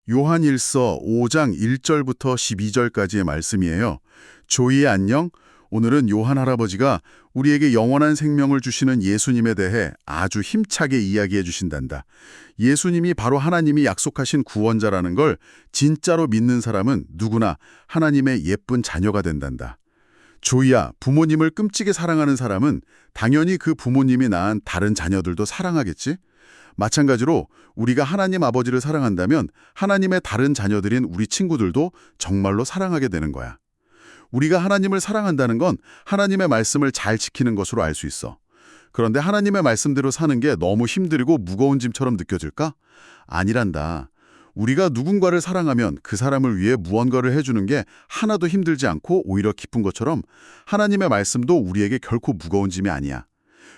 요한일서 5장 1절부터 12절까지의 말씀이에요. 조이 안녕? 오늘은 요한 할아버지가 우리에게 영원한 생명을 주시는 예수님에 대해 아주 힘차게 이야기해 주신단다. 예수님이 바로 하나님이 약속하신 구원자라는 걸 진짜로 믿는 사람은 누구나 하나님의 예쁜 자녀가 된단다. 조이야, 부모님을 끔찍이 사랑하는 사람은 당연히 그 부모님이 낳은 다른 자녀들도 사랑하겠지? 마찬가지로 우리가 하나님 아버지를 사랑한다면 하나님의 다른 자녀들인 우리 친구들도 정말로 사랑하게 되는 거야. 우리가 하나님을 사랑한다는 건 하나님의 말씀을 잘 지키는 것으로 알 수 있어. 그런데 하나님의 말씀대로 사는 게 너무 힘들고 무거운 짐처럼 느껴질까? 아니란다. 우리가 누군가를 사랑하면 그 사람을 위해 무언가를 해주는 게 하나도 힘들지 않고 오히려 기쁜 것처럼 하나님의 말씀도 우리에게 결코 무거운 짐이 아니야.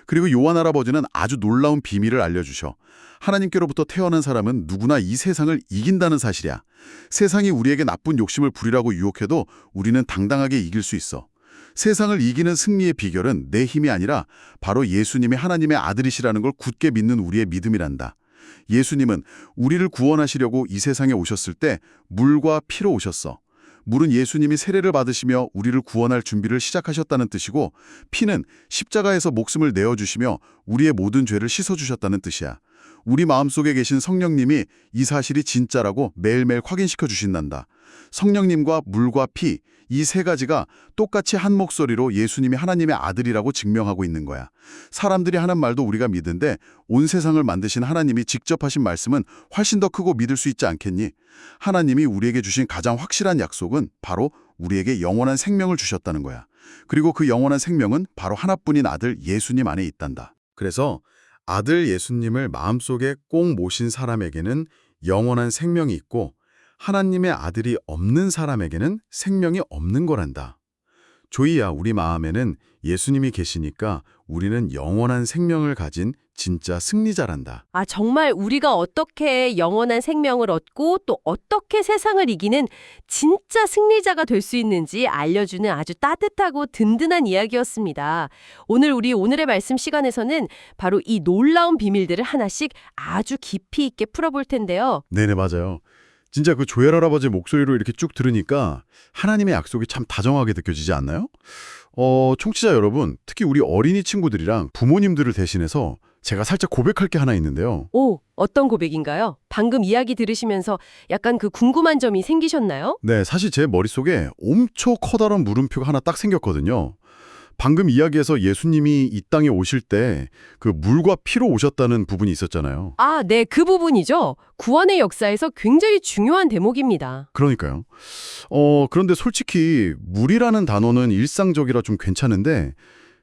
그리고 요한 할아버지는 아주 놀라운 비밀을 알려주셔. 하나님께로부터 태어난 사람은 누구나 이 세상을 이긴다는 사실이야. 세상이 우리에게 나쁜 욕심을 부리라고 유혹해도 우리는 당당하게 이길 수 있어. 세상을 이기는 승리의 비결은 내 힘이 아니라 바로 예수님이 하나님의 아들이시라는 걸 굳게 믿는 우리의 믿음이란다. 예수님은 우리를 구원하시려고 이 세상에 오셨을 때 물과 피로 오셨어. 물은 예수님이 세례를 받으시며 우리를 구원할 준비를 시작하셨다는 뜻이고, 피는 십자가에서 목숨을 내어주시며 우리의 모든 죄를 씻어주셨다는 뜻이야. 우리 마음속에 계신 성령님이 이 사실이 진짜라고 매일매일 확인시켜 주신단다. 성령님과 물과 피, 이 세 가지가 똑같이 한 목소리로 예수님이 하나님의 아들이라고 증명하고 있는 거야. 사람들이 하는 말도 우리가 믿는데 온 세상을 만드신 하나님이 직접 하신 말씀은 훨씬 더 크고 믿을 수 있지 않겠니? 하나님이 우리에게 주신 가장 확실한 약속은 바로 우리에게 영원한 생명을 주셨다는 거야. 그리고 그 영원한 생명은 바로 하나뿐인 아들 예수님 안에 있단다. 그래서 아들 예수님을 마음속에 꼭 모신 사람에게는 영원한 생명이 있고, 하나님의 아들이 없는 사람에게는 생명이 없는 거란다. 조이야, 우리 마음에는 예수님이 계시니까 우리는 영원한 생명을 가진 진짜 승리자란다. 아, 정말 우리가 어떻게 영원한 생명을 얻고 또 어떻게 세상을 이기는 진짜 승리자가 될 수 있는지 알려주는 아주 따뜻하고 든든한 이야기였습니다. 오늘의 말씀 시간에서는 바로 이 놀라운 비밀들을 하나씩 아주 깊이 있게 풀어볼 텐데요. 네네, 맞아요. 진짜 그 조엘 할아버지 목소리로 이렇게 쭉 들으니까 하나님의 약속이 참 다정하게 느껴지지 않나요? 청취자 여러분, 특히 우리 어린이 친구들이랑 부모님들을 대신해서 제가 살짝 고백할 게 하나 있는데요. 오, 어떤 고백인가요? 방금 이야기 들으시면서 약간 그 궁금한 점이 생기셨나요? 네, 사실 제 머릿속에 엄청 커다란 물음표가 하나 딱 생겼거든요. 방금 이야기에서 예수님이 이 땅에 오실 때 그 물과 피로 오셨다는 부분이 있었잖아요. 아, 네, 그 부분이죠. 구원의 역사에서 굉장히 중요한 대목입니다. 그러니까요. 그런데 솔직히 물이라는 단어는 일상적이라 좀 괜찮은데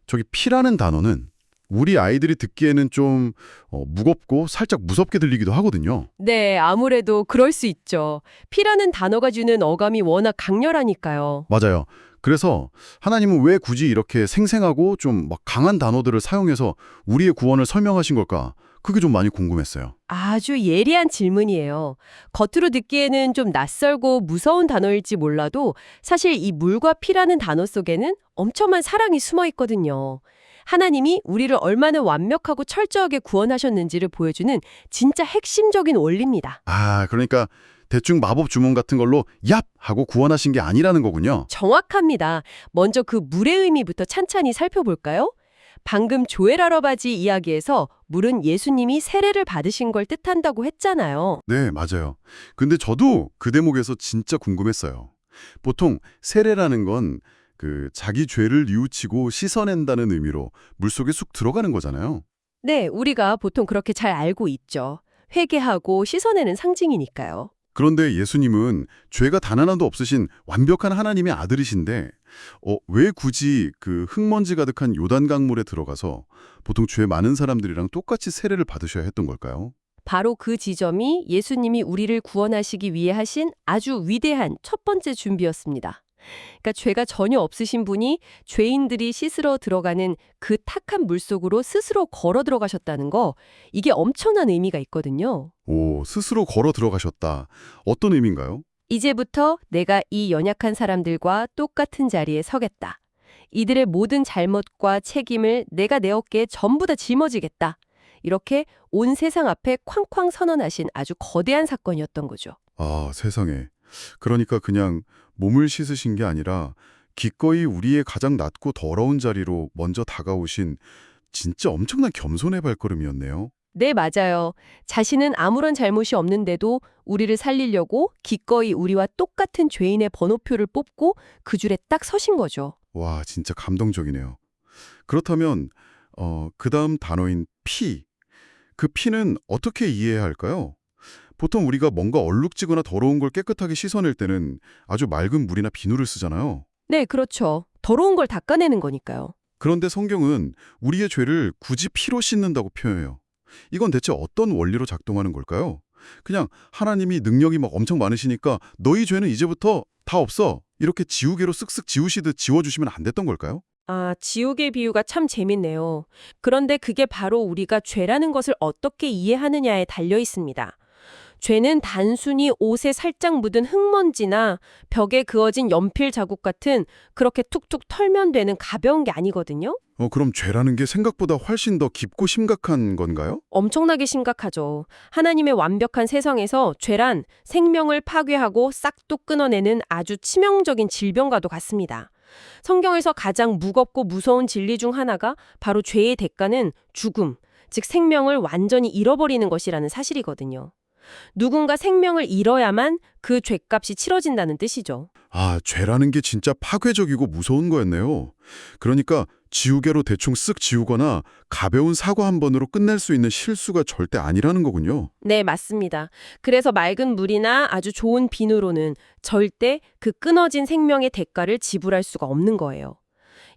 저기 피라는 단어는 우리 아이들이 듣기에는 좀 무겁고 살짝 무섭게 들리기도 하거든요. 네, 아무래도 그럴 수 있죠. 피라는 단어가 주는 어감이 워낙 강렬하니까요. 맞아요. 그래서 하나님은 왜 굳이 이렇게 생생하고 좀 막 강한 단어들을 사용해서 우리의 구원을 설명하신 걸까? 그게 좀 많이 궁금했어요. 아주 예리한 질문이에요. 겉으로 듣기에는 좀 낯설고 무서운 단어일지 몰라도 사실 이 물과 피라는 단어 속에는 엄청난 사랑이 숨어 있거든요. 하나님이 우리를 얼마나 완벽하고 철저하게 구원하셨는지를 보여주는 진짜 핵심적인 원리입니다. 아, 그러니까 대충 마법 주문 같은 걸로 얍! 하고 구원하신 게 아니라는 거군요. 정확합니다. 먼저 그 물의 의미부터 찬찬히 살펴볼까요? 방금 조엘 할아버지 이야기에서 물은 예수님이 세례를 받으신 걸 뜻한다고 했잖아요. 네, 맞아요. 근데 저도 그 대목에서 진짜 궁금했어요. 보통 세례라는 건 자기 죄를 뉘우치고 씻어낸다는 의미로 물속에 쑥 들어가는 거잖아요. 네, 우리가 보통 그렇게 잘 알고 있죠. 회개하고 씻어내는 상징이니까요. 그런데 예수님은 죄가 단 하나도 없으신 완벽한 하나님의 아들이신데 왜 굳이 그 흙먼지 가득한 요단 강물에 들어가서 보통 죄 많은 사람들이랑 똑같이 세례를 받으셔야 했던 걸까요? 바로 그 지점이 예수님이 우리를 구원하시기 위해 하신 아주 위대한 첫 번째 준비였습니다. 그러니까 죄가 전혀 없으신 분이 죄인들이 씻으러 들어가는 그 탁한 물속으로 스스로 걸어 들어가셨다는 거, 이게 엄청난 의미가 있거든요. 오, 스스로 걸어 들어가셨다. 어떤 의미인가요? 이제부터 내가 이 연약한 사람들과 똑같은 자리에 서겠다. 이들의 모든 잘못과 책임을 내가 내 어깨에 전부 다 짊어지겠다. 이렇게 온 세상 앞에 쾅쾅 선언하신 아주 거대한 사건이었던 거죠. 아, 세상에. 그러니까 그냥 몸을 씻으신 게 아니라 기꺼이 우리의 가장 낮고 더러운 자리로 먼저 다가오신 진짜 엄청난 겸손의 발걸음이었네요. 네, 맞아요. 자신은 아무런 잘못이 없는데도 우리를 살리려고 기꺼이 우리와 똑같은 죄인의 번호표를 뽑고 그 줄에 딱 서신 거죠. 와, 진짜 감동적이네요. 그렇다면 그다음 단어인 피. 그 피는 어떻게 이해해야 할까요? 보통 우리가 뭔가 얼룩지거나 더러운 걸 깨끗하게 씻어낼 때는 아주 맑은 물이나 비누를 쓰잖아요. 네, 그렇죠. 더러운 걸 닦아내는 거니까요. 그런데 성경은 우리의 죄를 굳이 피로 씻는다고 표현해요. 이건 대체 어떤 원리로 작동하는 걸까요? 그냥 하나님이 능력이 막 엄청 많으시니까 너희 죄는 이제부터 다 없어. 이렇게 지우개로 쓱쓱 지우시듯 지워주시면 안 됐던 걸까요? 아, 지우개 비유가 참 재밌네요. 그런데 그게 바로 우리가 죄라는 것을 어떻게 이해하느냐에 달려 있습니다. 죄는 단순히 옷에 살짝 묻은 흙먼지나 벽에 그어진 연필 자국 같은 그렇게 툭툭 털면 되는 가벼운 게 아니거든요. 그럼 죄라는 게 생각보다 훨씬 더 깊고 심각한 건가요? 엄청나게 심각하죠. 하나님의 완벽한 세상에서 죄란 생명을 파괴하고 싹둑 끊어내는 아주 치명적인 질병과도 같습니다. 성경에서 가장 무겁고 무서운 진리 중 하나가 바로 죄의 대가는 죽음, 즉 생명을 완전히 잃어버리는 것이라는 사실이거든요. 누군가 생명을 잃어야만 그 죄값이 치러진다는 뜻이죠. 아, 죄라는 게 진짜 파괴적이고 무서운 거였네요. 그러니까 지우개로 대충 쓱 지우거나 가벼운 사과 한 번으로 끝낼 수 있는 실수가 절대 아니라는 거군요. 네, 맞습니다. 그래서 맑은 물이나 아주 좋은 비누로는 절대 그 끊어진 생명의 대가를 지불할 수가 없는 거예요.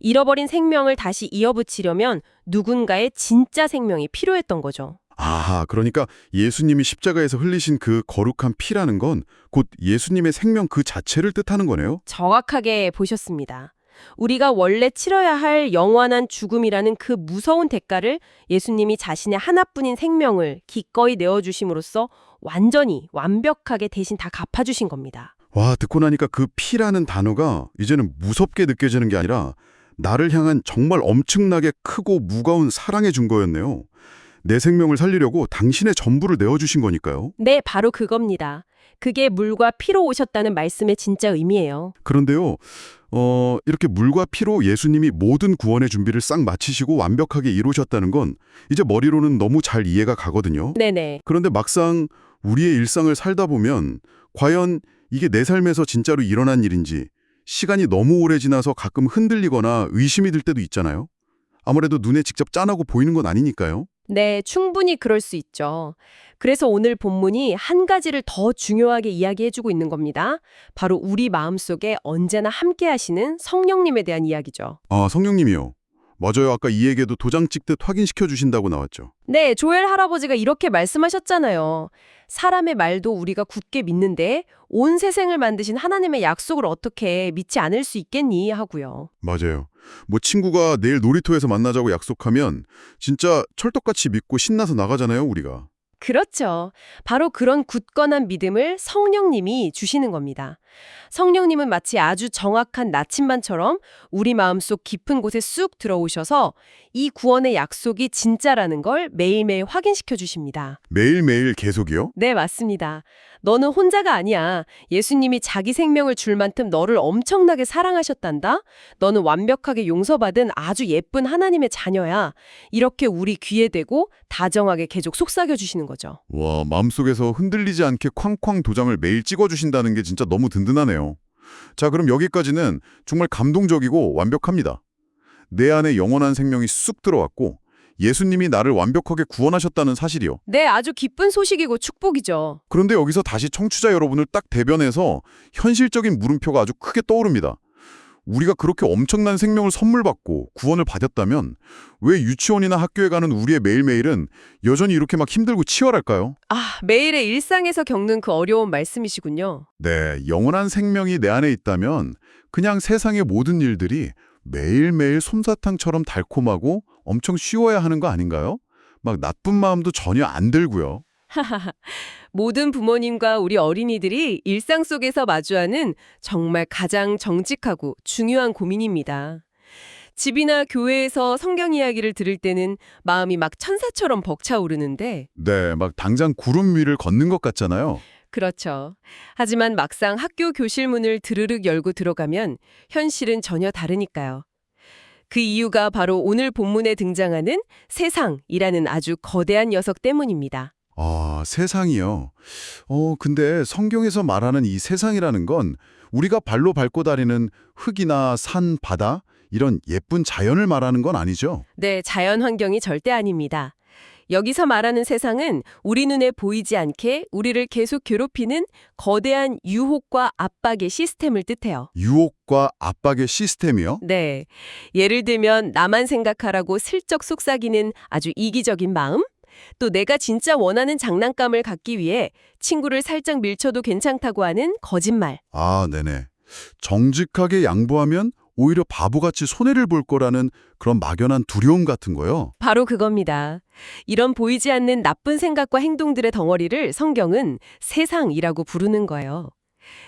잃어버린 생명을 다시 이어붙이려면 누군가의 진짜 생명이 필요했던 거죠. 아하, 그러니까 예수님이 십자가에서 흘리신 그 거룩한 피라는 건 곧 예수님의 생명 그 자체를 뜻하는 거네요. 정확하게 보셨습니다. 우리가 원래 치러야 할 영원한 죽음이라는 그 무서운 대가를 예수님이 자신의 하나뿐인 생명을 기꺼이 내어주심으로써 완전히 완벽하게 대신 다 갚아주신 겁니다. 와, 듣고 나니까 그 피라는 단어가 이제는 무섭게 느껴지는 게 아니라 나를 향한 정말 엄청나게 크고 무거운 사랑의 증거였네요. 내 생명을 살리려고 당신의 전부를 내어주신 거니까요. 네, 바로 그겁니다. 그게 물과 피로 오셨다는 말씀의 진짜 의미예요. 그런데요, 이렇게 물과 피로 예수님이 모든 구원의 준비를 싹 마치시고 완벽하게 이루셨다는 건 이제 머리로는 너무 잘 이해가 가거든요. 네네. 그런데 막상 우리의 일상을 살다 보면 과연 이게 내 삶에서 진짜로 일어난 일인지 시간이 너무 오래 지나서 가끔 흔들리거나 의심이 들 때도 있잖아요. 아무래도 눈에 직접 짠하고 보이는 건 아니니까요. 네, 충분히 그럴 수 있죠. 그래서 오늘 본문이 한 가지를 더 중요하게 이야기해주고 있는 겁니다. 바로 우리 마음속에 언제나 함께 하시는 성령님에 대한 이야기죠. 아, 성령님이요. 맞아요. 아까 이 얘기도 도장 찍듯 확인시켜 주신다고 나왔죠. 네, 조엘 할아버지가 이렇게 말씀하셨잖아요. 사람의 말도 우리가 굳게 믿는데 온 세상을 만드신 하나님의 약속을 어떻게 믿지 않을 수 있겠니 하고요. 맞아요. 뭐 친구가 내일 놀이터에서 만나자고 약속하면 진짜 철떡같이 믿고 신나서 나가잖아요, 우리가. 그렇죠. 바로 그런 굳건한 믿음을 성령님이 주시는 겁니다. 성령님은 마치 아주 정확한 나침반처럼 우리 마음속 깊은 곳에 쑥 들어오셔서 이 구원의 약속이 진짜라는 걸 매일매일 확인시켜 주십니다. 매일매일 계속이요? 네, 맞습니다. 너는 혼자가 아니야. 예수님이 자기 생명을 줄 만큼 너를 엄청나게 사랑하셨단다. 너는 완벽하게 용서받은 아주 예쁜 하나님의 자녀야. 이렇게 우리 귀에 대고 다정하게 계속 속삭여 주시는 거죠. 와, 마음속에서 흔들리지 않게 쾅쾅 도장을 매일 찍어주신다는 게 진짜 너무 든든하네요. 자, 그럼 여기까지는 정말 감동적이고 완벽합니다. 내 안에 영원한 생명이 쑥 들어왔고 예수님이 나를 완벽하게 구원하셨다는 사실이요. 네, 아주 기쁜 소식이고 축복이죠. 그런데 여기서 다시 청취자 여러분을 딱 대변해서 현실적인 물음표가 아주 크게 떠오릅니다. 우리가 그렇게 엄청난 생명을 선물 받고 구원을 받았다면 왜 유치원이나 학교에 가는 우리의 매일매일은 여전히 이렇게 막 힘들고 치열할까요? 아, 매일의 일상에서 겪는 그 어려운 말씀이시군요. 네, 영원한 생명이 내 안에 있다면 그냥 세상의 모든 일들이 매일매일 솜사탕처럼 달콤하고 엄청 쉬워야 하는 거 아닌가요? 막 나쁜 마음도 전혀 안 들고요. 모든 부모님과 우리 어린이들이 일상 속에서 마주하는 정말 가장 정직하고 중요한 고민입니다. 집이나 교회에서 성경 이야기를 들을 때는 마음이 막 천사처럼 벅차오르는데 네, 막 당장 구름 위를 걷는 것 같잖아요. 그렇죠. 하지만 막상 학교 교실 문을 드르륵 열고 들어가면 현실은 전혀 다르니까요. 그 이유가 바로 오늘 본문에 등장하는 세상이라는 아주 거대한 녀석 때문입니다. 아, 세상이요. 근데 성경에서 말하는 이 세상이라는 건 우리가 발로 밟고 다니는 흙이나 산, 바다 이런 예쁜 자연을 말하는 건 아니죠? 네, 자연 환경이 절대 아닙니다. 여기서 말하는 세상은 우리 눈에 보이지 않게 우리를 계속 괴롭히는 거대한 유혹과 압박의 시스템을 뜻해요. 유혹과 압박의 시스템이요? 네. 예를 들면 나만 생각하라고 슬쩍 속삭이는 아주 이기적인 마음? 또 내가 진짜 원하는 장난감을 갖기 위해 친구를 살짝 밀쳐도 괜찮다고 하는 거짓말. 아, 네네. 정직하게 양보하면 오히려 바보같이 손해를 볼 거라는 그런 막연한 두려움 같은 거요. 바로 그겁니다. 이런 보이지 않는 나쁜 생각과 행동들의 덩어리를 성경은 세상이라고 부르는 거예요.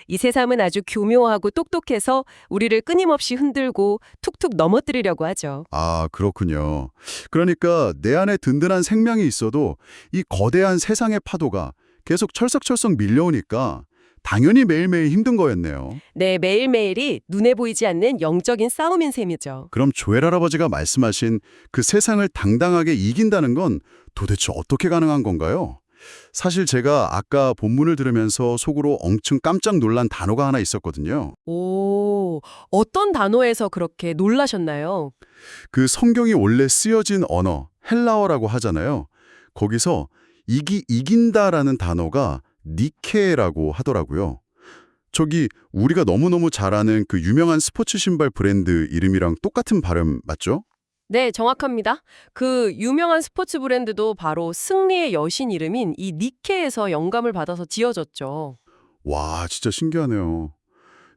이 세상은 아주 교묘하고 똑똑해서 우리를 끊임없이 흔들고 툭툭 넘어뜨리려고 하죠. 아, 그렇군요. 그러니까 내 안에 든든한 생명이 있어도 이 거대한 세상의 파도가 계속 철썩철썩 밀려오니까 당연히 매일매일 힘든 거였네요. 네, 매일매일이 눈에 보이지 않는 영적인 싸움인 셈이죠. 그럼 조엘 할아버지가 말씀하신 그 세상을 당당하게 이긴다는 건 도대체 어떻게 가능한 건가요? 사실 제가 아까 본문을 들으면서 속으로 엉청 깜짝 놀란 단어가 하나 있었거든요. 오, 어떤 단어에서 그렇게 놀라셨나요? 그 성경이 원래 쓰여진 언어, 헬라어라고 하잖아요. 거기서 이긴다라는 단어가 니케라고 하더라고요. 저기 우리가 너무너무 잘 아는 그 유명한 스포츠 신발 브랜드 이름이랑 똑같은 발음 맞죠? 네, 정확합니다. 그 유명한 스포츠 브랜드도 바로 승리의 여신 이름인 이 니케에서 영감을 받아서 지어졌죠. 와, 진짜 신기하네요.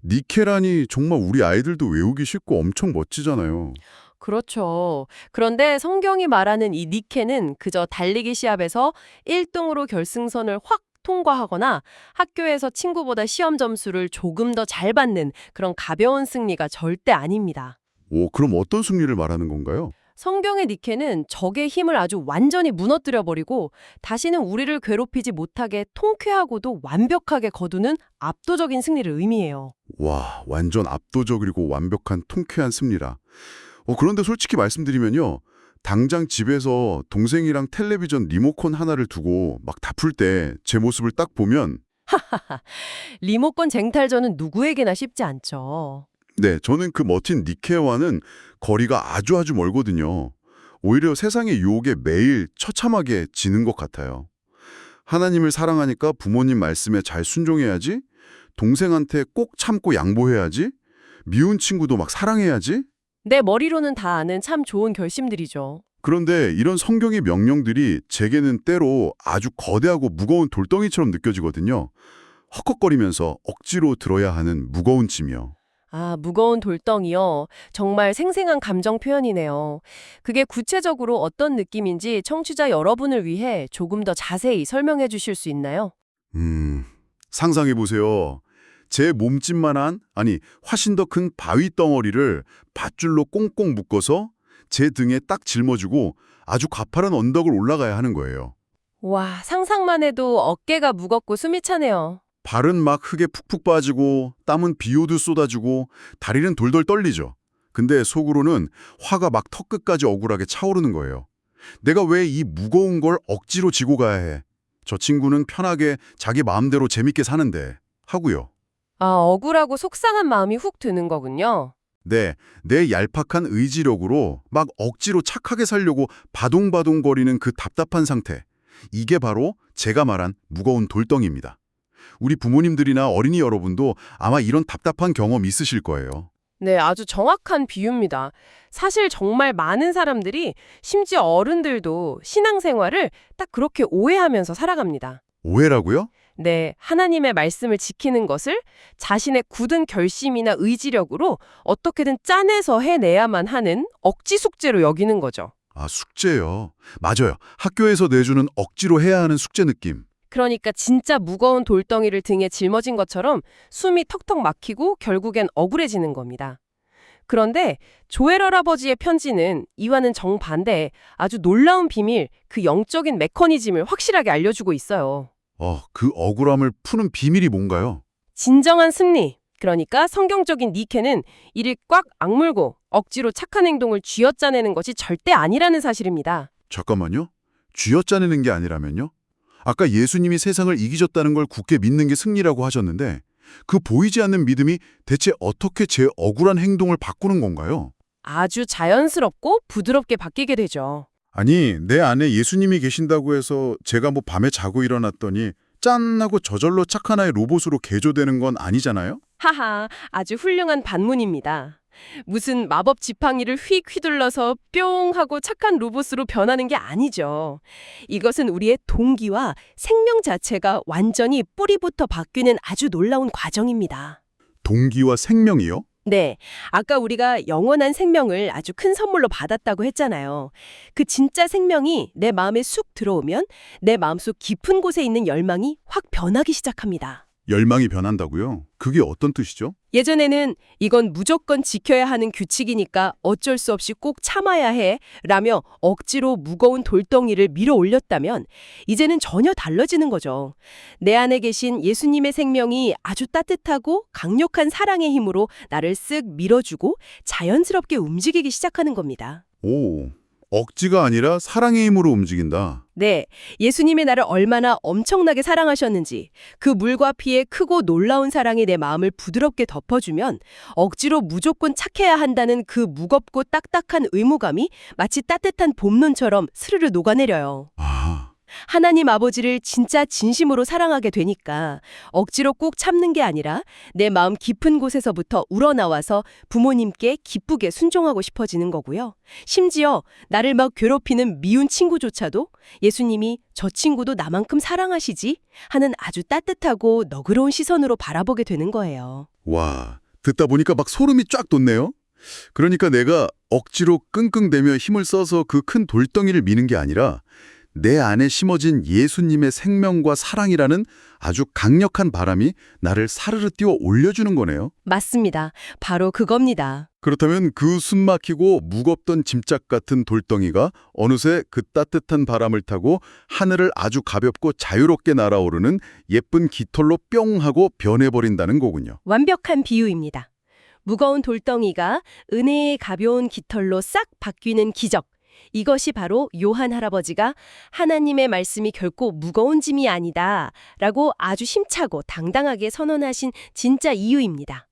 니케라니 정말 우리 아이들도 외우기 쉽고 엄청 멋지잖아요. 그렇죠. 그런데 성경이 말하는 이 니케는 그저 달리기 시합에서 1등으로 결승선을 확 통과하거나 학교에서 친구보다 시험 점수를 조금 더 잘 받는 그런 가벼운 승리가 절대 아닙니다. 오, 그럼 어떤 승리를 말하는 건가요? 성경의 니케는 적의 힘을 아주 완전히 무너뜨려버리고 다시는 우리를 괴롭히지 못하게 통쾌하고도 완벽하게 거두는 압도적인 승리를 의미해요. 와, 완전 압도적이고 완벽한 통쾌한 승리라. 그런데 솔직히 말씀드리면요. 당장 집에서 동생이랑 텔레비전 리모컨 하나를 두고 막 다툴 때 제 모습을 딱 보면 리모컨 쟁탈전은 누구에게나 쉽지 않죠. 네, 저는 그 멋진 니케와는 거리가 아주 멀거든요. 오히려 세상의 유혹에 매일 처참하게 지는 것 같아요. 하나님을 사랑하니까 부모님 말씀에 잘 순종해야지, 동생한테 꼭 참고 양보해야지, 미운 친구도 막 사랑해야지. 내 머리로는 다 아는 참 좋은 결심들이죠. 그런데 이런 성경의 명령들이 제게는 때로 아주 거대하고 무거운 돌덩이처럼 느껴지거든요. 헉헉거리면서 억지로 들어야 하는 무거운 짐이요. 아, 무거운 돌덩이요. 정말 생생한 감정 표현이네요. 그게 구체적으로 어떤 느낌인지 청취자 여러분을 위해 조금 더 자세히 설명해 주실 수 있나요? 상상해 보세요. 제 몸집만한, 아니 훨씬 더 큰 바위 덩어리를 밧줄로 꽁꽁 묶어서 제 등에 딱 짊어지고 아주 가파른 언덕을 올라가야 하는 거예요. 와, 상상만 해도 어깨가 무겁고 숨이 차네요. 발은 막 흙에 푹푹 빠지고 땀은 비오듯 쏟아지고 다리는 돌돌 떨리죠. 근데 속으로는 화가 막 턱끝까지 억울하게 차오르는 거예요. 내가 왜 이 무거운 걸 억지로 지고 가야 해? 저 친구는 편하게 자기 마음대로 재밌게 사는데 하고요. 아, 억울하고 속상한 마음이 훅 드는 거군요. 네, 내 얄팍한 의지력으로 막 억지로 착하게 살려고 바동바동거리는 그 답답한 상태. 이게 바로 제가 말한 무거운 돌덩이입니다. 우리 부모님들이나 어린이 여러분도 아마 이런 답답한 경험 있으실 거예요. 네, 아주 정확한 비유입니다. 사실 정말 많은 사람들이 심지어 어른들도 신앙생활을 딱 그렇게 오해하면서 살아갑니다. 오해라고요? 네, 하나님의 말씀을 지키는 것을 자신의 굳은 결심이나 의지력으로 어떻게든 짜내서 해내야만 하는 억지 숙제로 여기는 거죠. 아, 숙제요. 맞아요. 학교에서 내주는 억지로 해야 하는 숙제 느낌. 그러니까 진짜 무거운 돌덩이를 등에 짊어진 것처럼 숨이 턱턱 막히고 결국엔 억울해지는 겁니다. 그런데 조엘 할아버지의 편지는 이와는 정반대에 아주 놀라운 비밀, 그 영적인 메커니즘을 확실하게 알려주고 있어요. 그 억울함을 푸는 비밀이 뭔가요? 진정한 승리, 그러니까 성경적인 니케는 이를 꽉 악물고 억지로 착한 행동을 쥐어짜내는 것이 절대 아니라는 사실입니다. 잠깐만요. 쥐어짜내는 게 아니라면요? 아까 예수님이 세상을 이기셨다는 걸 굳게 믿는 게 승리라고 하셨는데 그 보이지 않는 믿음이 대체 어떻게 제 억울한 행동을 바꾸는 건가요? 아주 자연스럽고 부드럽게 바뀌게 되죠. 아니, 내 안에 예수님이 계신다고 해서 제가 밤에 자고 일어났더니 짠 하고 저절로 착한 아이 로봇으로 개조되는 건 아니잖아요? 하하, 아주 훌륭한 반문입니다. 무슨 마법 지팡이를 휙 휘둘러서 뿅 하고 착한 로봇으로 변하는 게 아니죠. 이것은 우리의 동기와 생명 자체가 완전히 뿌리부터 바뀌는 아주 놀라운 과정입니다. 동기와 생명이요? 네, 아까 우리가 영원한 생명을 아주 큰 선물로 받았다고 했잖아요. 그 진짜 생명이 내 마음에 쑥 들어오면 내 마음속 깊은 곳에 있는 열망이 확 변하기 시작합니다. 열망이 변한다고요? 그게 어떤 뜻이죠? 예전에는 이건 무조건 지켜야 하는 규칙이니까 어쩔 수 없이 꼭 참아야 해 라며 억지로 무거운 돌덩이를 밀어 올렸다면 이제는 전혀 달라지는 거죠. 내 안에 계신 예수님의 생명이 아주 따뜻하고 강력한 사랑의 힘으로 나를 쓱 밀어주고 자연스럽게 움직이기 시작하는 겁니다. 오, 억지가 아니라 사랑의 힘으로 움직인다. 네, 예수님이 나를 얼마나 엄청나게 사랑하셨는지 그 물과 피의 크고 놀라운 사랑이 내 마음을 부드럽게 덮어주면 억지로 무조건 착해야 한다는 그 무겁고 딱딱한 의무감이 마치 따뜻한 봄눈처럼 스르르 녹아내려요. 아, 하나님 아버지를 진짜 진심으로 사랑하게 되니까 억지로 꼭 참는 게 아니라 내 마음 깊은 곳에서부터 우러나와서 부모님께 기쁘게 순종하고 싶어지는 거고요. 심지어 나를 막 괴롭히는 미운 친구조차도 예수님이 저 친구도 나만큼 사랑하시지 하는 아주 따뜻하고 너그러운 시선으로 바라보게 되는 거예요. 와, 듣다 보니까 막 소름이 쫙 돋네요. 그러니까 내가 억지로 끙끙대며 힘을 써서 그 큰 돌덩이를 미는 게 아니라 내 안에 심어진 예수님의 생명과 사랑이라는 아주 강력한 바람이 나를 사르르 띄워 올려주는 거네요. 맞습니다. 바로 그겁니다. 그렇다면 그 숨막히고 무겁던 짐짝 같은 돌덩이가 어느새 그 따뜻한 바람을 타고 하늘을 아주 가볍고 자유롭게 날아오르는 예쁜 깃털로 뿅 하고 변해버린다는 거군요. 완벽한 비유입니다. 무거운 돌덩이가 은혜의 가벼운 깃털로 싹 바뀌는 기적. 이것이 바로 요한 할아버지가 하나님의 말씀이 결코 무거운 짐이 아니다 라고 아주 힘차고 당당하게 선언하신 진짜 이유입니다.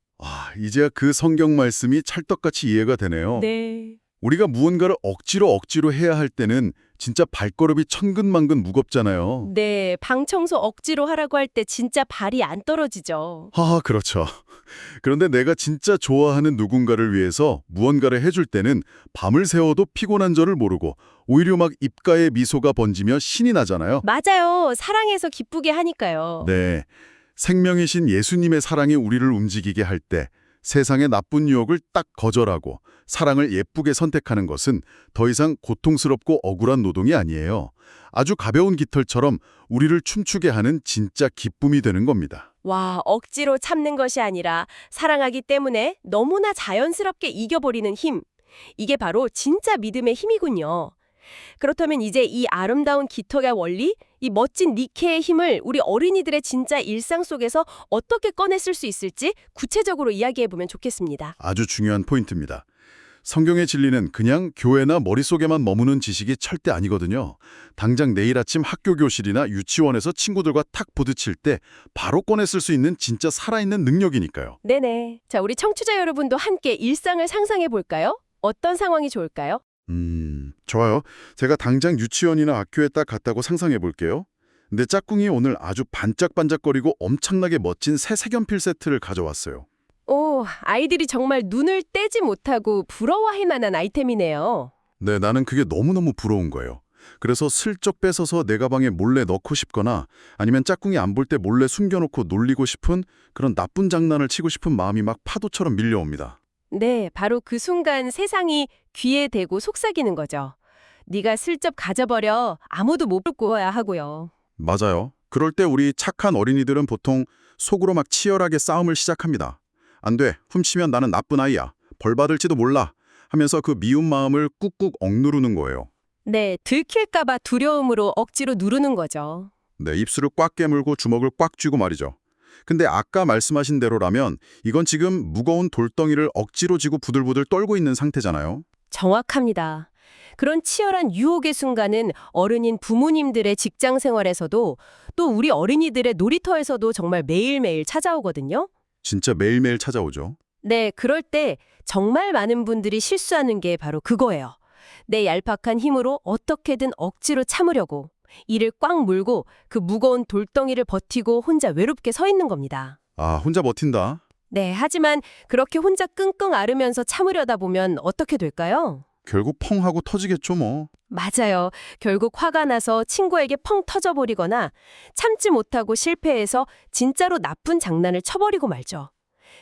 이제야 그 성경 말씀이 찰떡같이 이해가 되네요. 네. 우리가 무언가를 억지로 해야 할 때는 진짜 발걸음이 천근만근 무겁잖아요. 네, 방 청소 억지로 하라고 할 때 진짜 발이 안 떨어지죠. 그렇죠. 그런데 내가 진짜 좋아하는 누군가를 위해서 무언가를 해줄 때는 밤을 새워도 피곤한 줄을 모르고 오히려 막 입가에 미소가 번지며 신이 나잖아요. 맞아요. 사랑해서 기쁘게 하니까요. 네, 생명이신 예수님의 사랑이 우리를 움직이게 할 때 세상의 나쁜 유혹을 딱 거절하고 사랑을 예쁘게 선택하는 것은 더 이상 고통스럽고 억울한 노동이 아니에요. 아주 가벼운 깃털처럼 우리를 춤추게 하는 진짜 기쁨이 되는 겁니다. 와, 억지로 참는 것이 아니라 사랑하기 때문에 너무나 자연스럽게 이겨버리는 힘. 이게 바로 진짜 믿음의 힘이군요. 그렇다면 이제 이 아름다운 깃털의 원리, 이 멋진 니케의 힘을 우리 어린이들의 진짜 일상 속에서 어떻게 꺼내 쓸 수 있을지 구체적으로 이야기해보면 좋겠습니다. 아주 중요한 포인트입니다. 성경의 진리는 그냥 교회나 머릿속에만 머무는 지식이 절대 아니거든요. 당장 내일 아침 학교 교실이나 유치원에서 친구들과 탁 부딪힐 때 바로 꺼내 쓸 수 있는 진짜 살아있는 능력이니까요. 네네. 자, 우리 청취자 여러분도 함께 일상을 상상해 볼까요? 어떤 상황이 좋을까요? 좋아요. 제가 당장 유치원이나 학교에 딱 갔다고 상상해 볼게요. 근데 짝꿍이 오늘 아주 반짝반짝거리고 엄청나게 멋진 새 색연필 세트를 가져왔어요. 오, 아이들이 정말 눈을 떼지 못하고 부러워할 만한 아이템이네요. 네, 나는 그게 너무너무 부러운 거예요. 그래서 슬쩍 뺏어서 내 가방에 몰래 넣고 싶거나 아니면 짝꿍이 안 볼 때 몰래 숨겨놓고 놀리고 싶은 그런 나쁜 장난을 치고 싶은 마음이 막 파도처럼 밀려옵니다. 네, 바로 그 순간 세상이 귀에 대고 속삭이는 거죠. 네가 슬쩍 가져버려 아무도 못 볼 거야 하고요. 맞아요. 그럴 때 우리 착한 어린이들은 보통 속으로 막 치열하게 싸움을 시작합니다. 안 돼, 훔치면 나는 나쁜 아이야. 벌 받을지도 몰라. 하면서 그 미운 마음을 꾹꾹 억누르는 거예요. 네, 들킬까 봐 두려움으로 억지로 누르는 거죠. 네, 입술을 꽉 깨물고 주먹을 꽉 쥐고 말이죠. 근데 아까 말씀하신 대로라면 이건 지금 무거운 돌덩이를 억지로 쥐고 부들부들 떨고 있는 상태잖아요. 정확합니다. 그런 치열한 유혹의 순간은 어른인 부모님들의 직장 생활에서도 또 우리 어린이들의 놀이터에서도 정말 매일매일 찾아오거든요. 진짜 매일매일 찾아오죠. 네, 그럴 때 정말 많은 분들이 실수하는 게 바로 그거예요. 내 얄팍한 힘으로 어떻게든 억지로 참으려고 이를 꽉 물고 그 무거운 돌덩이를 버티고 혼자 외롭게 서 있는 겁니다. 아, 혼자 버틴다. 네, 하지만 그렇게 혼자 끙끙 앓으면서 참으려다 보면 어떻게 될까요? 결국 펑 하고 터지겠죠 뭐. 맞아요. 결국 화가 나서 친구에게 펑 터져버리거나 참지 못하고 실패해서 진짜로 나쁜 장난을 쳐버리고 말죠.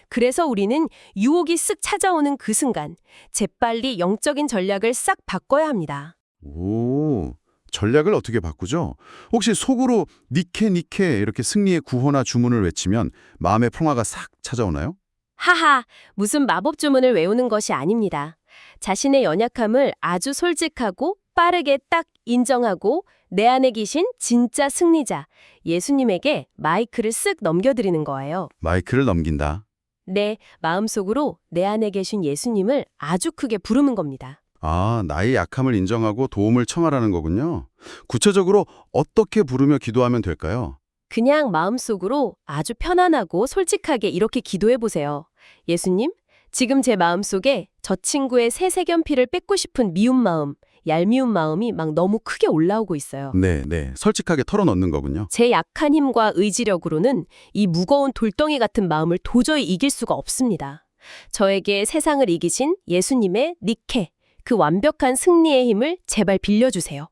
그래서 우리는 유혹이 쓱 찾아오는 그 순간 재빨리 영적인 전략을 싹 바꿔야 합니다. 오, 전략을 어떻게 바꾸죠? 혹시 속으로 니케 니케 이렇게 승리의 구호나 주문을 외치면 마음의 평화가 싹 찾아오나요? 하하, 무슨 마법 주문을 외우는 것이 아닙니다. 자신의 연약함을 아주 솔직하고 빠르게 딱 인정하고 내 안에 계신 진짜 승리자, 예수님에게 마이크를 쓱 넘겨드리는 거예요. 마이크를 넘긴다. 내 마음속으로 내 안에 계신 예수님을 아주 크게 부르는 겁니다. 아, 나의 약함을 인정하고 도움을 청하라는 거군요. 구체적으로 어떻게 부르며 기도하면 될까요? 그냥 마음속으로 아주 편안하고 솔직하게 이렇게 기도해 보세요. 예수님, 지금 제 마음속에 저 친구의 새세견피를 뺏고 싶은 미운 마음, 얄미운 마음이 막 너무 크게 올라오고 있어요. 네, 네. 솔직하게 털어놓는 거군요. 제 약한 힘과 의지력으로는 이 무거운 돌덩이 같은 마음을 도저히 이길 수가 없습니다. 저에게 세상을 이기신 예수님의 니케, 그 완벽한 승리의 힘을 제발 빌려주세요.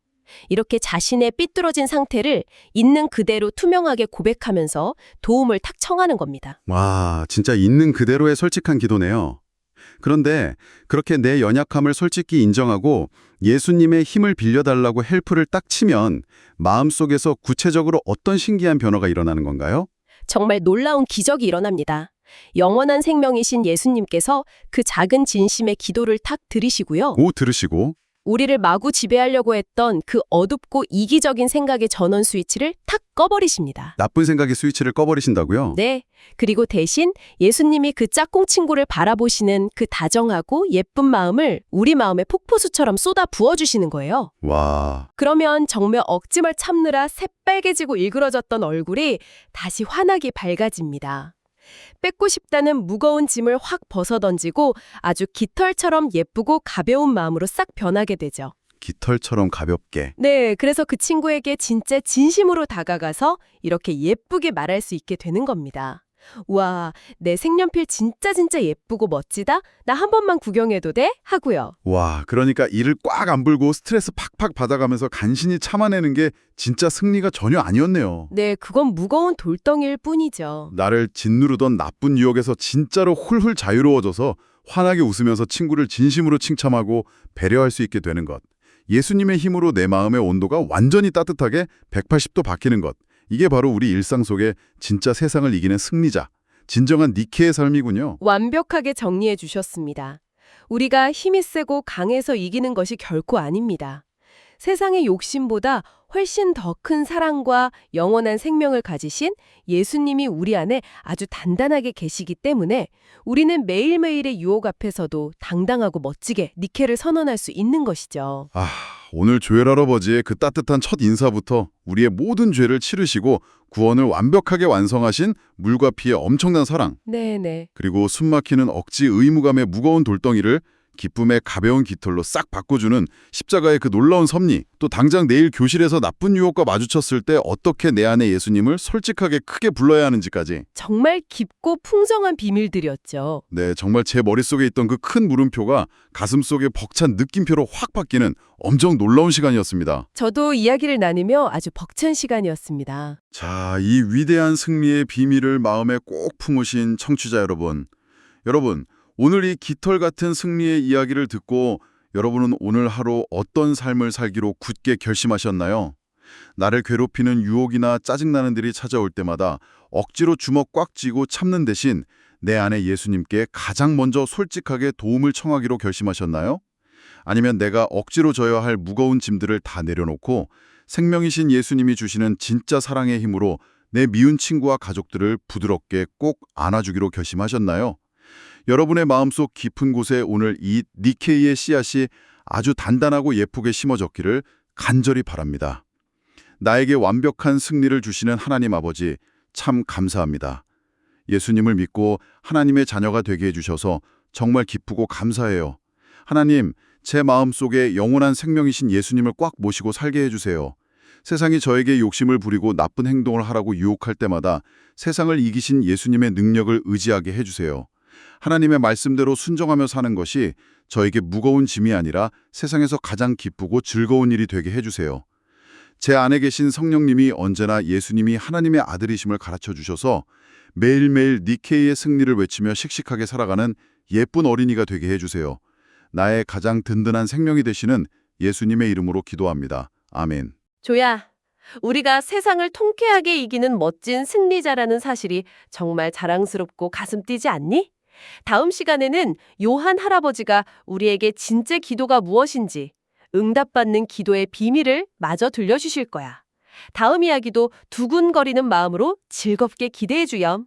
이렇게 자신의 삐뚤어진 상태를 있는 그대로 투명하게 고백하면서 도움을 탁 청하는 겁니다. 와, 진짜 있는 그대로의 솔직한 기도네요. 그런데 그렇게 내 연약함을 솔직히 인정하고 예수님의 힘을 빌려달라고 헬프를 딱 치면 마음속에서 구체적으로 어떤 신기한 변화가 일어나는 건가요? 정말 놀라운 기적이 일어납니다. 영원한 생명이신 예수님께서 그 작은 진심의 기도를 탁 들으시고요. 오, 들으시고. 우리를 마구 지배하려고 했던 그 어둡고 이기적인 생각의 전원 스위치를 탁 꺼버리십니다. 나쁜 생각의 스위치를 꺼버리신다고요? 네. 그리고 대신 예수님이 그 짝꿍 친구를 바라보시는 그 다정하고 예쁜 마음을 우리 마음에 폭포수처럼 쏟아 부어주시는 거예요. 와, 그러면 정말 억지말 참느라 새빨개지고 일그러졌던 얼굴이 다시 환하게 밝아집니다. 뺏고 싶다는 무거운 짐을 확 벗어던지고 아주 깃털처럼 예쁘고 가벼운 마음으로 싹 변하게 되죠. 깃털처럼 가볍게. 네, 그래서 그 친구에게 진짜 진심으로 다가가서 이렇게 예쁘게 말할 수 있게 되는 겁니다. 와, 내 색연필 진짜 예쁘고 멋지다? 나 한 번만 구경해도 돼? 하고요. 와, 그러니까 이를 꽉 안 불고 스트레스 팍팍 받아가면서 간신히 참아내는 게 진짜 승리가 전혀 아니었네요. 네, 그건 무거운 돌덩이일 뿐이죠. 나를 짓누르던 나쁜 유혹에서 진짜로 훌훌 자유로워져서 환하게 웃으면서 친구를 진심으로 칭찬하고 배려할 수 있게 되는 것. 예수님의 힘으로 내 마음의 온도가 완전히 따뜻하게 180도 바뀌는 것. 이게 바로 우리 일상 속에 진짜 세상을 이기는 승리자, 진정한 니케의 삶이군요. 완벽하게 정리해 주셨습니다. 우리가 힘이 세고 강해서 이기는 것이 결코 아닙니다. 세상의 욕심보다 훨씬 더 큰 사랑과 영원한 생명을 가지신 예수님이 우리 안에 아주 단단하게 계시기 때문에 우리는 매일매일의 유혹 앞에서도 당당하고 멋지게 니케를 선언할 수 있는 것이죠. 아, 오늘 조엘 할아버지의 그 따뜻한 첫 인사부터 우리의 모든 죄를 치르시고 구원을 완벽하게 완성하신 물과 피의 엄청난 사랑, 네네. 그리고 숨막히는 억지 의무감의 무거운 돌덩이를 기쁨의 가벼운 깃털로 싹 바꿔주는 십자가의 그 놀라운 섭리, 또 당장 내일 교실에서 나쁜 유혹과 마주쳤을 때 어떻게 내 안에 예수님을 솔직하게 크게 불러야 하는지까지. 정말 깊고 풍성한 비밀들이었죠. 네, 정말 제 머릿속에 있던 그 큰 물음표가 가슴속에 벅찬 느낌표로 확 바뀌는 엄청 놀라운 시간이었습니다. 저도 이야기를 나누며 아주 벅찬 시간이었습니다. 자, 이 위대한 승리의 비밀을 마음에 꼭 품으신 청취자 여러분. 오늘 이 깃털 같은 승리의 이야기를 듣고 여러분은 오늘 하루 어떤 삶을 살기로 굳게 결심하셨나요? 나를 괴롭히는 유혹이나 짜증나는 일이 찾아올 때마다 억지로 주먹 꽉 쥐고 참는 대신 내 안에 예수님께 가장 먼저 솔직하게 도움을 청하기로 결심하셨나요? 아니면 내가 억지로 져야 할 무거운 짐들을 다 내려놓고 생명이신 예수님이 주시는 진짜 사랑의 힘으로 내 미운 친구와 가족들을 부드럽게 꼭 안아주기로 결심하셨나요? 여러분의 마음속 깊은 곳에 오늘 이 니케이의 씨앗이 아주 단단하고 예쁘게 심어졌기를 간절히 바랍니다. 나에게 완벽한 승리를 주시는 하나님 아버지, 참 감사합니다. 예수님을 믿고 하나님의 자녀가 되게 해주셔서 정말 기쁘고 감사해요. 하나님, 제 마음속에 영원한 생명이신 예수님을 꽉 모시고 살게 해주세요. 세상이 저에게 욕심을 부리고 나쁜 행동을 하라고 유혹할 때마다 세상을 이기신 예수님의 능력을 의지하게 해주세요. 하나님의 말씀대로 순종하며 사는 것이 저에게 무거운 짐이 아니라 세상에서 가장 기쁘고 즐거운 일이 되게 해주세요. 제 안에 계신 성령님이 언제나 예수님이 하나님의 아들이심을 가르쳐 주셔서 매일매일 니케이의 승리를 외치며 씩씩하게 살아가는 예쁜 어린이가 되게 해주세요. 나의 가장 든든한 생명이 되시는 예수님의 이름으로 기도합니다. 아멘. 조야, 우리가 세상을 통쾌하게 이기는 멋진 승리자라는 사실이 정말 자랑스럽고 가슴 뛰지 않니? 다음 시간에는 요한 할아버지가 우리에게 진짜 기도가 무엇인지, 응답받는 기도의 비밀을 마저 들려주실 거야. 다음 이야기도 두근거리는 마음으로 즐겁게 기대해 주렴.